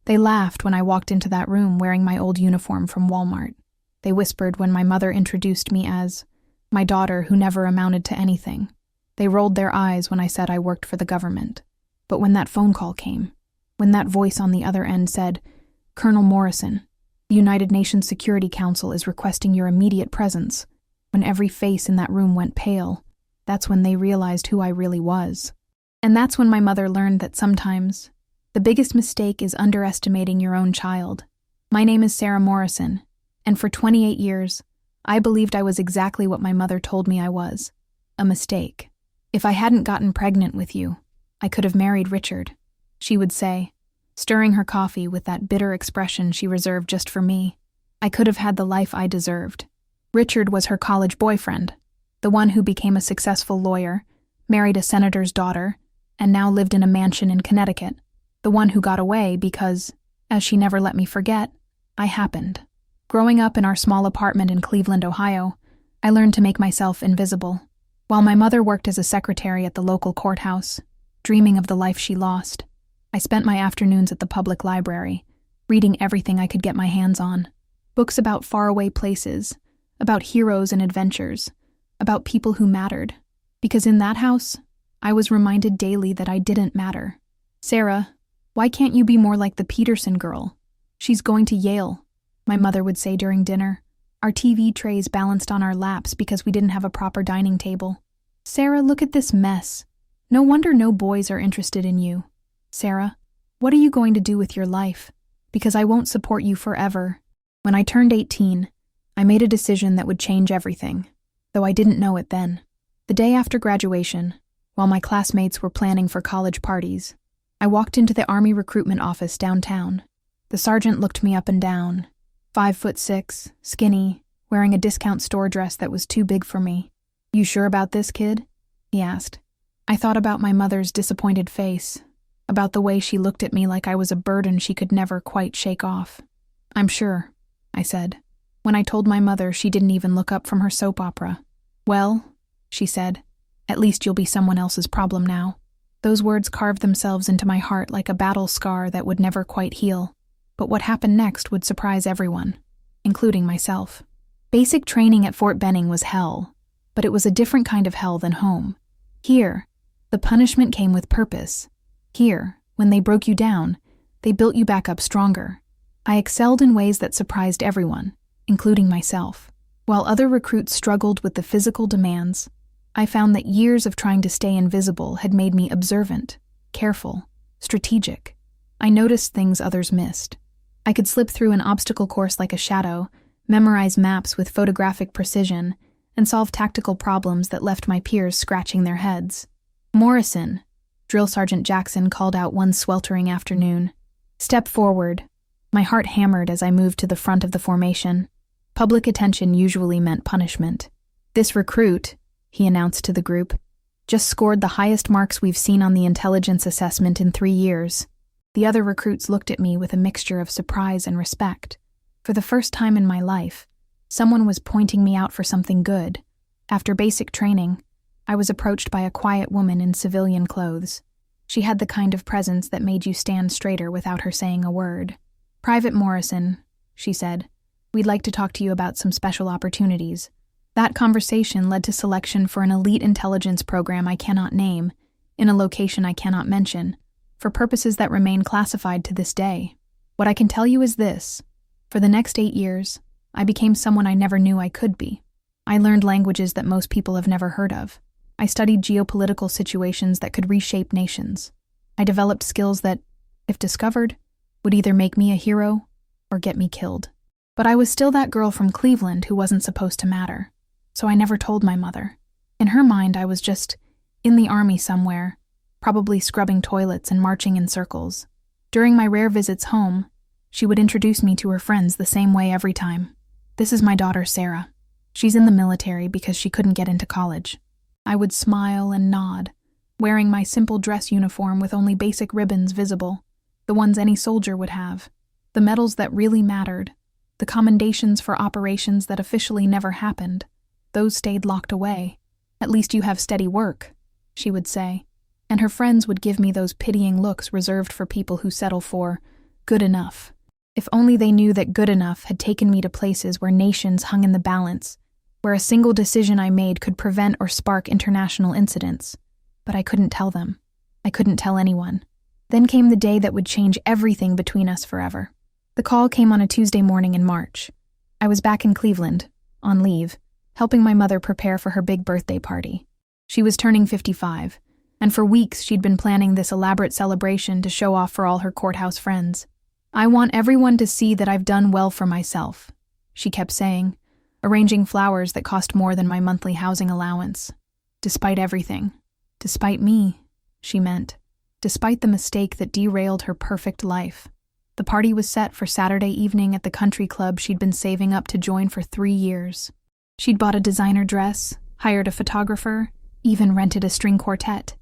They laughed when I walked into that room wearing my old uniform from Walmart. They whispered when my mother introduced me as my daughter who never amounted to anything. They rolled their eyes when I said I worked for the government. But when that phone call came, when that voice on the other end said, "Colonel Morrison, the United Nations Security Council is requesting your immediate presence," when every face in that room went pale, that's when they realized who I really was. And that's when my mother learned that sometimes the biggest mistake is underestimating your own child. My name is Sarah Morrison, and for 28 years, I believed I was exactly what my mother told me I was, a mistake. If I hadn't gotten pregnant with you, I could have married Richard, she would say, stirring her coffee with that bitter expression she reserved just for me. I could have had the life I deserved. Richard was her college boyfriend, the one who became a successful lawyer, married a senator's daughter, and now lived in a mansion in Connecticut. The one who got away because, as she never let me forget, I happened. Growing up in our small apartment in Cleveland, Ohio, I learned to make myself invisible. While my mother worked as a secretary at the local courthouse, dreaming of the life she lost, I spent my afternoons at the public library, reading everything I could get my hands on. Books about faraway places, about heroes and adventures, about people who mattered. Because in that house, I was reminded daily that I didn't matter. "Sarah, why can't you be more like the Peterson girl? She's going to Yale," my mother would say during dinner, our TV trays balanced on our laps because we didn't have a proper dining table. "Sarah, look at this mess. No wonder no boys are interested in you. Sarah, what are you going to do with your life? Because I won't support you forever." When I turned 18, I made a decision that would change everything, though I didn't know it then. The day after graduation, while my classmates were planning for college parties, I walked into the Army recruitment office downtown. The sergeant looked me up and down, 5'6", skinny, wearing a discount store dress that was too big for me. "You sure about this, kid?" he asked. I thought about my mother's disappointed face, about the way she looked at me like I was a burden she could never quite shake off. "I'm sure," I said. When I told my mother, she didn't even look up from her soap opera. "Well," she said, "at least you'll be someone else's problem now." Those words carved themselves into my heart like a battle scar that would never quite heal. But what happened next would surprise everyone, including myself. Basic training at Fort Benning was hell, but it was a different kind of hell than home. Here, the punishment came with purpose. Here, when they broke you down, they built you back up stronger. I excelled in ways that surprised everyone, including myself. While other recruits struggled with the physical demands, I found that years of trying to stay invisible had made me observant, careful, strategic. I noticed things others missed. I could slip through an obstacle course like a shadow, memorize maps with photographic precision, and solve tactical problems that left my peers scratching their heads. "Morrison," Drill Sergeant Jackson called out one sweltering afternoon. "Step forward." My heart hammered as I moved to the front of the formation. Public attention usually meant punishment. "This recruit," he announced to the group, "just scored the highest marks we've seen on the intelligence assessment in 3 years. The other recruits looked at me with a mixture of surprise and respect. For the first time in my life, someone was pointing me out for something good. After basic training, I was approached by a quiet woman in civilian clothes. She had the kind of presence that made you stand straighter without her saying a word. "Private Morrison," she said, "we'd like to talk to you about some special opportunities." That conversation led to selection for an elite intelligence program I cannot name, in a location I cannot mention, for purposes that remain classified to this day. What I can tell you is this: for the next 8 years, I became someone I never knew I could be. I learned languages that most people have never heard of. I studied geopolitical situations that could reshape nations. I developed skills that, if discovered, would either make me a hero or get me killed. But I was still that girl from Cleveland who wasn't supposed to matter, so I never told my mother. In her mind, I was just in the army somewhere, probably scrubbing toilets and marching in circles. During my rare visits home, she would introduce me to her friends the same way every time. "This is my daughter, Sarah. She's in the military because she couldn't get into college." I would smile and nod, wearing my simple dress uniform with only basic ribbons visible, the ones any soldier would have, the medals that really mattered, the commendations for operations that officially never happened. Those stayed locked away. "At least you have steady work," she would say, and her friends would give me those pitying looks reserved for people who settle for Good enough. If only they knew that good enough had taken me to places where nations hung in the balance, where a single decision I made could prevent or spark international incidents. But I couldn't tell them. I couldn't tell anyone. Then came the day that would change everything between us forever. The call came on a Tuesday morning in March. I was back in Cleveland, on leave, helping my mother prepare for her big birthday party. She was turning 55, and for weeks she'd been planning this elaborate celebration to show off for all her courthouse friends. "I want everyone to see that I've done well for myself," she kept saying, arranging flowers that cost more than my monthly housing allowance. Despite everything. Despite me, she meant. Despite the mistake that derailed her perfect life. The party was set for Saturday evening at the country club she'd been saving up to join for 3 years. She'd bought a designer dress, hired a photographer, even rented a string quartet.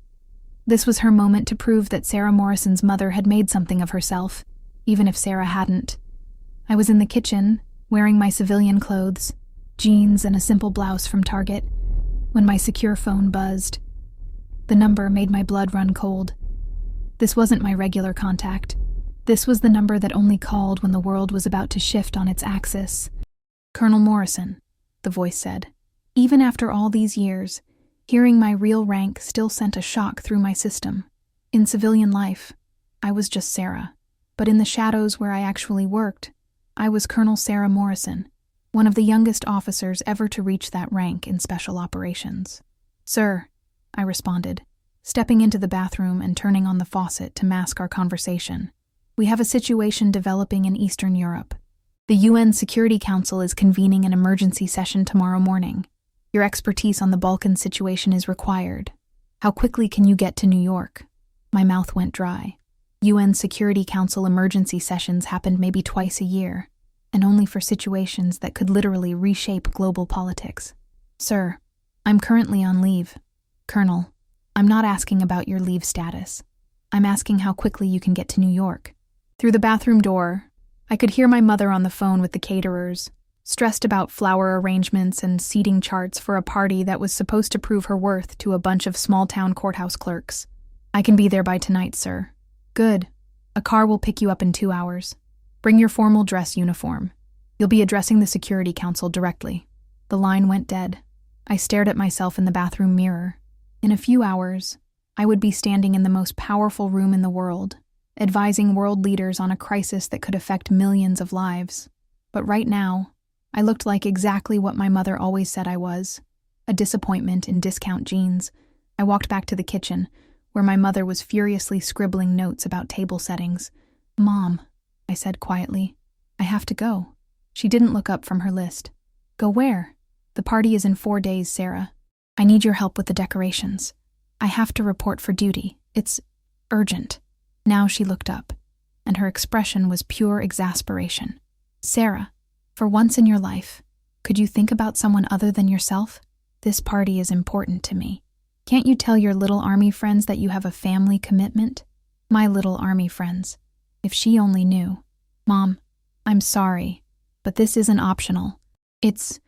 This was her moment to prove that Sarah Morrison's mother had made something of herself, even if Sarah hadn't. I was in the kitchen, wearing my civilian clothes, jeans and a simple blouse from Target, when my secure phone buzzed. The number made my blood run cold. This wasn't my regular contact. This was the number that only called when the world was about to shift on its axis. "Colonel Morrison," the voice said. Even after all these years, hearing my real rank still sent a shock through my system. In civilian life, I was just Sarah. But in the shadows where I actually worked, I was Colonel Sarah Morrison, one of the youngest officers ever to reach that rank in special operations. "Sir," I responded, stepping into the bathroom and turning on the faucet to mask our conversation. "We have a situation developing in Eastern Europe. The UN Security Council is convening an emergency session tomorrow morning. Your expertise on the Balkan situation is required. How quickly can you get to New York?" My mouth went dry. UN Security Council emergency sessions happened maybe twice a year, and only for situations that could literally reshape global politics. "Sir, I'm currently on leave. Colonel, I'm not asking about your leave status. I'm asking how quickly you can get to New York." Through the bathroom door, I could hear my mother on the phone with the caterers, stressed about flower arrangements and seating charts for a party that was supposed to prove her worth to a bunch of small-town courthouse clerks. "I can be there by tonight, sir." "Good. A car will pick you up in 2 hours. Bring your formal dress uniform. You'll be addressing the Security Council directly." The line went dead. I stared at myself in the bathroom mirror. In a few hours, I would be standing in the most powerful room in the world, advising world leaders on a crisis that could affect millions of lives. But right now, I looked like exactly what my mother always said I was, a disappointment in discount jeans. I walked back to the kitchen, where my mother was furiously scribbling notes about table settings. "Mom," I said quietly, "I have to go." She didn't look up from her list. "Go where?" "The party is in 4 days, Sarah. I need your help with the decorations. I have to report for duty. It's urgent." Now she looked up, and her expression was pure exasperation. "Sarah, for once in your life, could you think about someone other than yourself? This party is important to me. Can't you tell your little army friends that you have a family commitment?" My little army friends. If she only knew. "Mom, I'm sorry, but this isn't optional. It's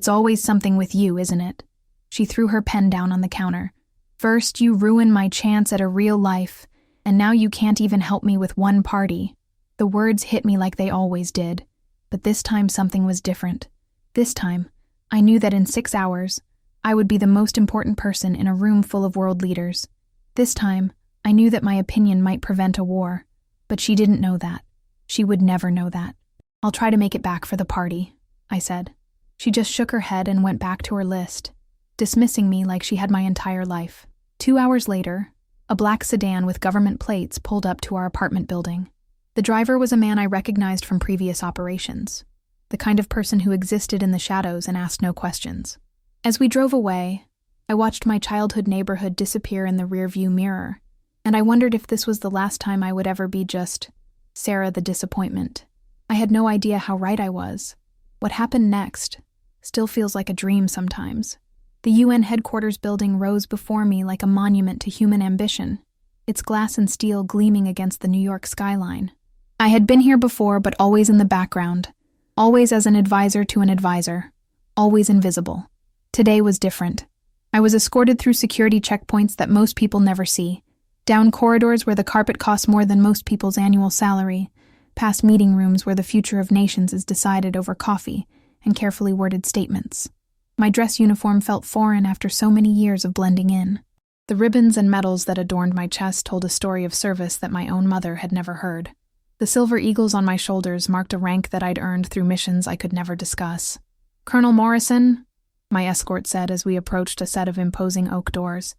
always something with you, isn't it?" She threw her pen down on the counter. "First, you ruined my chance at a real life, and now you can't even help me with one party." The words hit me like they always did, but this time something was different. This time, I knew that in 6 hours, I would be the most important person in a room full of world leaders. This time, I knew that my opinion might prevent a war, but she didn't know that. She would never know that. "I'll try to make it back for the party," I said. She just shook her head and went back to her list, dismissing me like she had my entire life. 2 hours later, a black sedan with government plates pulled up to our apartment building. The driver was a man I recognized from previous operations, the kind of person who existed in the shadows and asked no questions. As we drove away, I watched my childhood neighborhood disappear in the rearview mirror, and I wondered if this was the last time I would ever be just Sarah the disappointment. I had no idea how right I was. What happened next still feels like a dream sometimes. The UN headquarters building rose before me like a monument to human ambition, its glass and steel gleaming against the New York skyline. I had been here before, but always in the background, always as an advisor to an advisor, always invisible. Today was different. I was escorted through security checkpoints that most people never see, down corridors where the carpet costs more than most people's annual salary, past meeting rooms where the future of nations is decided over coffee and carefully worded statements. My dress uniform felt foreign after so many years of blending in. The ribbons and medals that adorned my chest told a story of service that my own mother had never heard. The silver eagles on my shoulders marked a rank that I'd earned through missions I could never discuss. "Colonel Morrison," my escort said as we approached a set of imposing oak doors,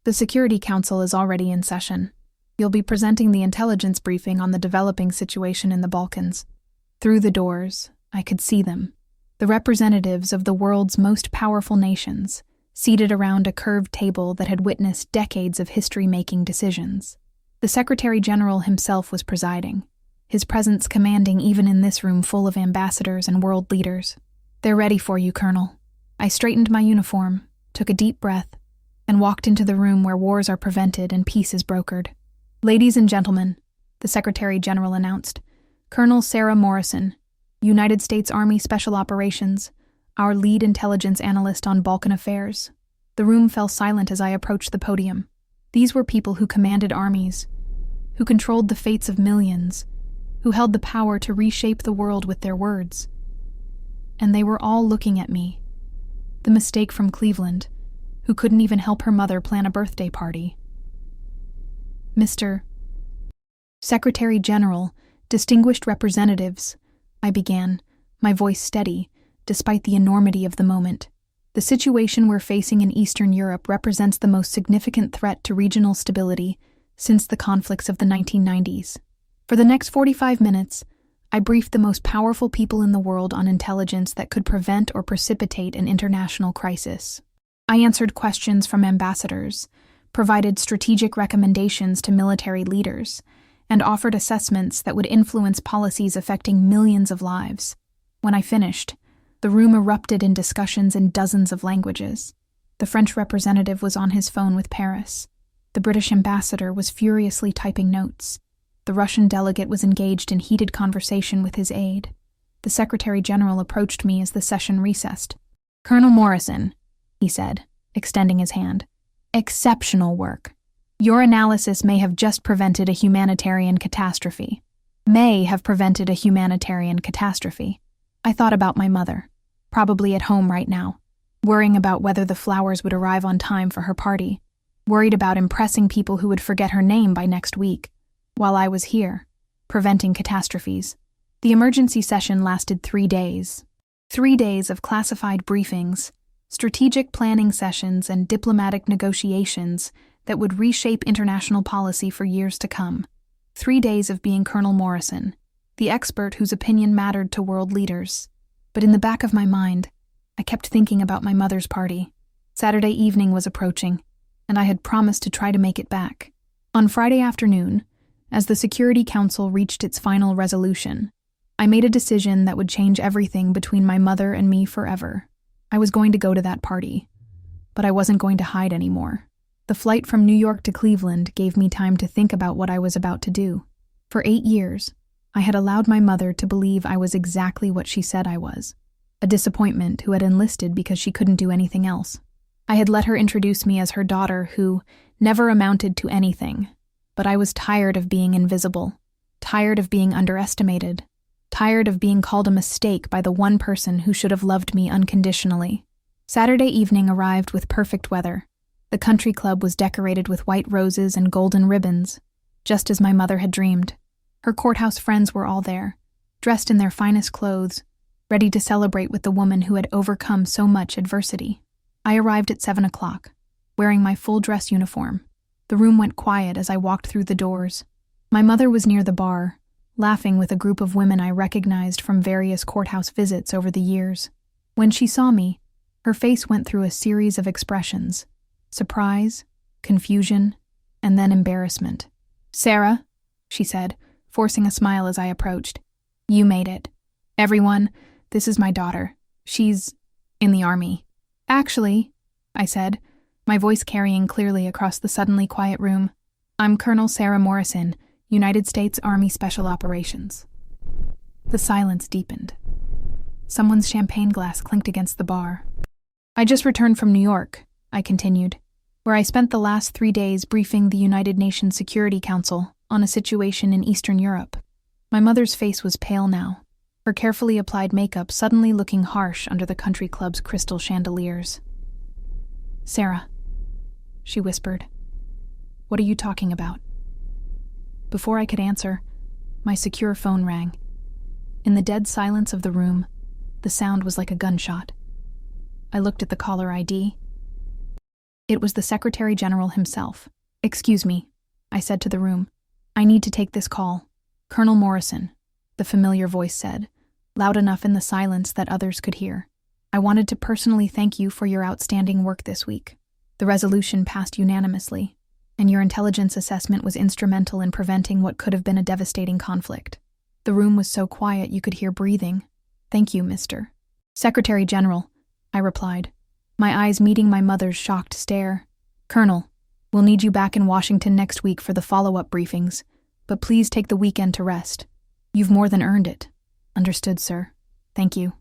"the Security Council is already in session. You'll be presenting the intelligence briefing on the developing situation in the Balkans." Through the doors, I could see them, the representatives of the world's most powerful nations, seated around a curved table that had witnessed decades of history-making decisions. The Secretary General himself was presiding, his presence commanding even in this room full of ambassadors and world leaders. "They're ready for you, Colonel." I straightened my uniform, took a deep breath, and walked into the room where wars are prevented and peace is brokered. "Ladies and gentlemen," the Secretary General announced, "Colonel Sarah Morrison, United States Army Special Operations, our lead intelligence analyst on Balkan affairs." The room fell silent as I approached the podium. These were people who commanded armies, who controlled the fates of millions, who held the power to reshape the world with their words. And they were all looking at me, the mistake from Cleveland, who couldn't even help her mother plan a birthday party. "Mr. Secretary General, distinguished representatives," I began, my voice steady, despite the enormity of the moment. "The situation we're facing in Eastern Europe represents the most significant threat to regional stability since the conflicts of the 1990s. For the next 45 minutes, I briefed the most powerful people in the world on intelligence that could prevent or precipitate an international crisis. I answered questions from ambassadors, provided strategic recommendations to military leaders, and offered assessments that would influence policies affecting millions of lives. When I finished, the room erupted in discussions in dozens of languages. The French representative was on his phone with Paris. The British ambassador was furiously typing notes. The Russian delegate was engaged in heated conversation with his aide. The Secretary General approached me as the session recessed. "Colonel Morrison," he said, extending his hand, "exceptional work. Your analysis may have just prevented a humanitarian catastrophe. May have prevented a humanitarian catastrophe." I thought about my mother, probably at home right now, worrying about whether the flowers would arrive on time for her party, worried about impressing people who would forget her name by next week, while I was here, preventing catastrophes. The emergency session lasted 3 days. 3 days of classified briefings, strategic planning sessions, and diplomatic negotiations that would reshape international policy for years to come. 3 days of being Colonel Morrison, the expert whose opinion mattered to world leaders. But in the back of my mind, I kept thinking about my mother's party. Saturday evening was approaching, and I had promised to try to make it back. On Friday afternoon, as the Security Council reached its final resolution, I made a decision that would change everything between my mother and me forever. I was going to go to that party, but I wasn't going to hide anymore. The flight from New York to Cleveland gave me time to think about what I was about to do. For 8 years, I had allowed my mother to believe I was exactly what she said I was, a disappointment who had enlisted because she couldn't do anything else. I had let her introduce me as her daughter who never amounted to anything, but I was tired of being invisible, tired of being underestimated, tired of being called a mistake by the one person who should have loved me unconditionally. Saturday evening arrived with perfect weather. The country club was decorated with white roses and golden ribbons, just as my mother had dreamed. Her courthouse friends were all there, dressed in their finest clothes, ready to celebrate with the woman who had overcome so much adversity. I arrived at 7 o'clock, wearing my full dress uniform. The room went quiet as I walked through the doors. My mother was near the bar, laughing with a group of women I recognized from various courthouse visits over the years. When she saw me, her face went through a series of expressions: surprise, confusion, and then embarrassment. "Sarah," she said, forcing a smile as I approached, "you made it. Everyone, this is my daughter. She's in the army." "Actually," I said, my voice carrying clearly across the suddenly quiet room, "I'm Colonel Sarah Morrison, United States Army Special Operations." The silence deepened. Someone's champagne glass clinked against the bar. "I just returned from New York," I continued, "where I spent the last 3 days briefing the United Nations Security Council on a situation in Eastern Europe. My mother's face was pale now, her carefully applied makeup suddenly looking harsh under the country club's crystal chandeliers. "Sarah," she whispered, "what are you talking about?" Before I could answer, my secure phone rang. In the dead silence of the room, the sound was like a gunshot. I looked at the caller ID. It was the Secretary General himself. "Excuse me," I said to the room. "I need to take this call." "Colonel Morrison," the familiar voice said, loud enough in the silence that others could hear. "I wanted to personally thank you for your outstanding work this week. The resolution passed unanimously, and your intelligence assessment was instrumental in preventing what could have been a devastating conflict." The room was so quiet you could hear breathing. "Thank you, Mr. Secretary General," I replied, my eyes meeting my mother's shocked stare. "Colonel, we'll need you back in Washington next week for the follow-up briefings, but please take the weekend to rest. You've more than earned it." "Understood, sir. Thank you."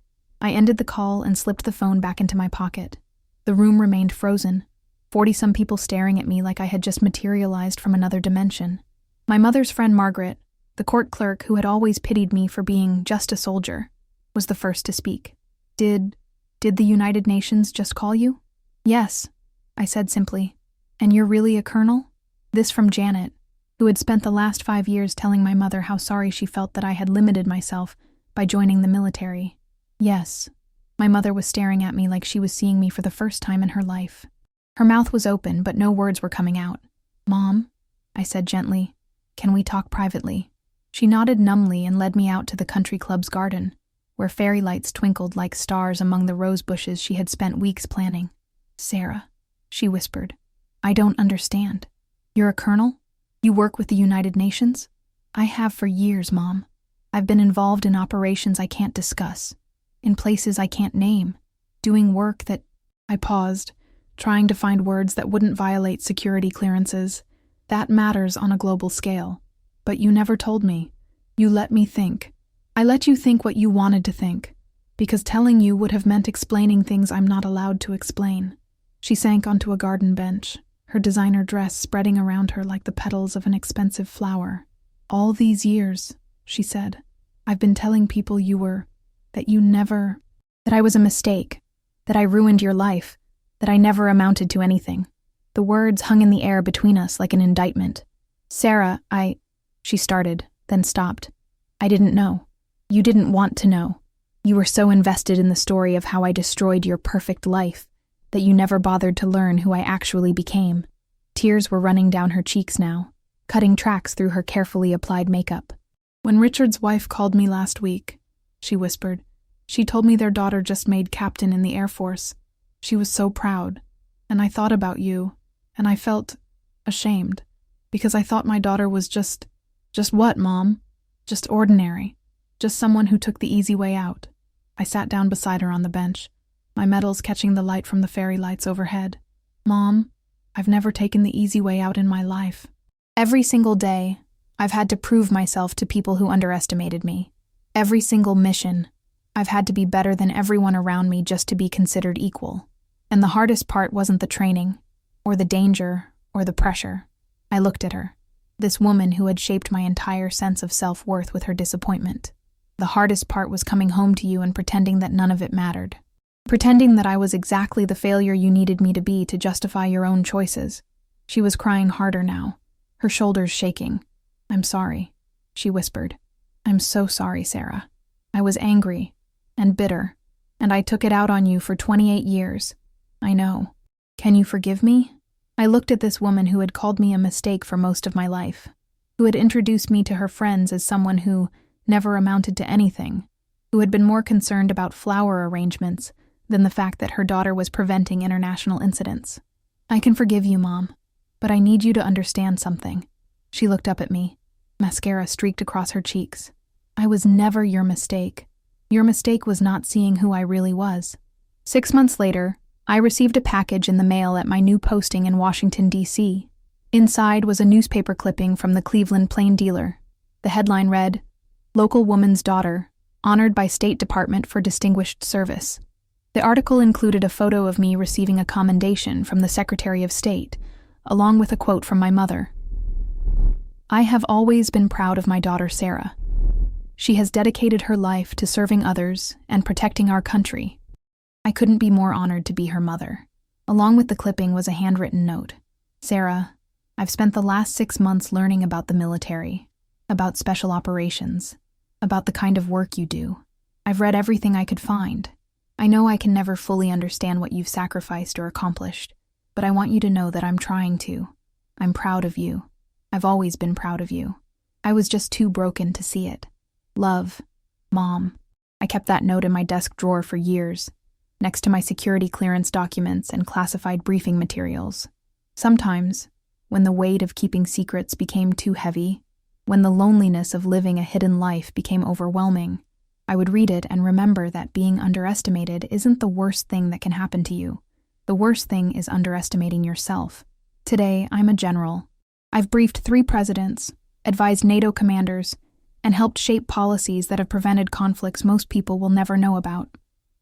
I ended the call and slipped the phone back into my pocket. The room remained frozen, 40-some people staring at me like I had just materialized from another dimension. My mother's friend Margaret, the court clerk who had always pitied me for being just a soldier, was the first to speak. Did the United Nations just call you?" "Yes," I said simply. "And you're really a colonel?" This from Janet, who had spent the last 5 years telling my mother how sorry she felt that I had limited myself by joining the military. "Yes." My mother was staring at me like she was seeing me for the first time in her life. Her mouth was open, but no words were coming out. "Mom," I said gently, "can we talk privately?" She nodded numbly and led me out to the country club's garden, where fairy lights twinkled like stars among the rose bushes she had spent weeks planning. "Sarah," she whispered, "I don't understand. You're a colonel? You work with the United Nations?" "I have for years, Mom. I've been involved in operations I can't discuss, in places I can't name, doing work that—" I paused, trying to find words that wouldn't violate security clearances. "That matters on a global scale. But you never told me. You let me think. I let you think what you wanted to think, because telling you would have meant explaining things I'm not allowed to explain." She sank onto a garden bench, her designer dress spreading around her like the petals of an expensive flower. "All these years," she said, "I've been telling people that I was a mistake, that I ruined your life, that I never amounted to anything." The words hung in the air between us like an indictment. "Sarah, she started, then stopped. "I didn't know. You didn't want to know. You were so invested in the story of how I destroyed your perfect life that you never bothered to learn who I actually became." Tears were running down her cheeks now, cutting tracks through her carefully applied makeup. "When Richard's wife called me last week," she whispered, "she told me their daughter just made captain in the Air Force. She was so proud, and I thought about you, and I felt ashamed, because I thought my daughter was just what, Mom? Just ordinary. Just someone who took the easy way out." I sat down beside her on the bench, my medals catching the light from the fairy lights overhead. "Mom, I've never taken the easy way out in my life. Every single day, I've had to prove myself to people who underestimated me. Every single mission, I've had to be better than everyone around me just to be considered equal. And the hardest part wasn't the training, or the danger, or the pressure." I looked at her, this woman who had shaped my entire sense of self-worth with her disappointment. "The hardest part was coming home to you and pretending that none of it mattered. Pretending that I was exactly the failure you needed me to be to justify your own choices." She was crying harder now, her shoulders shaking. "I'm sorry," she whispered. "I'm so sorry, Sarah. I was angry and bitter, and I took it out on you for 28 years. I know. Can you forgive me?" I looked at this woman who had called me a mistake for most of my life, who had introduced me to her friends as someone who never amounted to anything, who had been more concerned about flower arrangements than the fact that her daughter was preventing international incidents. "I can forgive you, Mom, but I need you to understand something." She looked up at me, mascara streaked across her cheeks. "I was never your mistake. Your mistake was not seeing who I really was." 6 months later, I received a package in the mail at my new posting in Washington, D.C. Inside was a newspaper clipping from the Cleveland Plain Dealer. The headline read, "Local Woman's Daughter, Honored by State Department for Distinguished Service." The article included a photo of me receiving a commendation from the Secretary of State, along with a quote from my mother. "I have always been proud of my daughter Sarah. She has dedicated her life to serving others and protecting our country. I couldn't be more honored to be her mother. Along with the clipping was a handwritten note. Sarah, I've spent the last 6 months learning about the military, about special operations, about the kind of work you do. I've read everything I could find. I know I can never fully understand what you've sacrificed or accomplished, but I want you to know that I'm trying to. I'm proud of you. I've always been proud of you. I was just too broken to see it. Love, Mom. I kept that note in my desk drawer for years, next to my security clearance documents and classified briefing materials. Sometimes, when the weight of keeping secrets became too heavy, when the loneliness of living a hidden life became overwhelming, I would read it and remember that being underestimated isn't the worst thing that can happen to you. The worst thing is underestimating yourself. Today, I'm a general. I've briefed 3 presidents, advised NATO commanders, and helped shape policies that have prevented conflicts most people will never know about.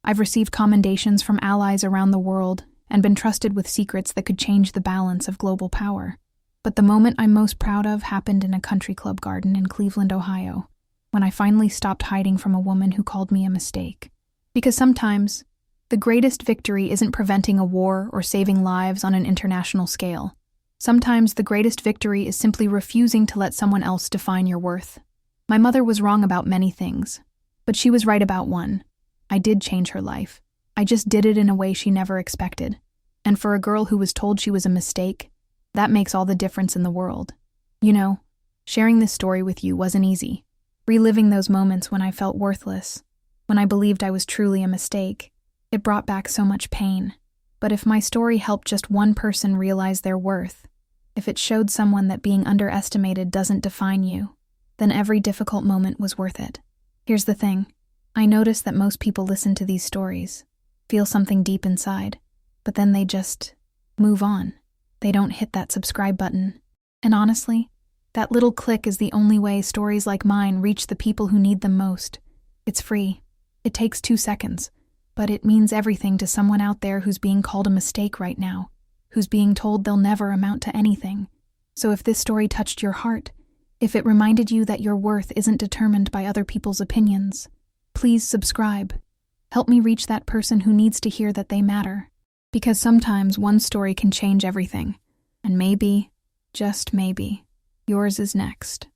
I've received commendations from allies around the world and been trusted with secrets that could change the balance of global power. But the moment I'm most proud of happened in a country club garden in Cleveland, Ohio, when I finally stopped hiding from a woman who called me a mistake. Because sometimes, the greatest victory isn't preventing a war or saving lives on an international scale. Sometimes the greatest victory is simply refusing to let someone else define your worth. My mother was wrong about many things, but she was right about one. I did change her life. I just did it in a way she never expected. And for a girl who was told she was a mistake, that makes all the difference in the world. You know, sharing this story with you wasn't easy. Reliving those moments when I felt worthless, when I believed I was truly a mistake, it brought back so much pain. But if my story helped just one person realize their worth, if it showed someone that being underestimated doesn't define you, then every difficult moment was worth it. Here's the thing. I notice that most people listen to these stories, feel something deep inside, but then they just move on. They don't hit that subscribe button. And honestly, that little click is the only way stories like mine reach the people who need them most. It's free. It takes 2 seconds, but it means everything to someone out there who's being called a mistake right now, who's being told they'll never amount to anything. So if this story touched your heart, if it reminded you that your worth isn't determined by other people's opinions, please subscribe. Help me reach that person who needs to hear that they matter. Because sometimes one story can change everything. And maybe, just maybe, yours is next.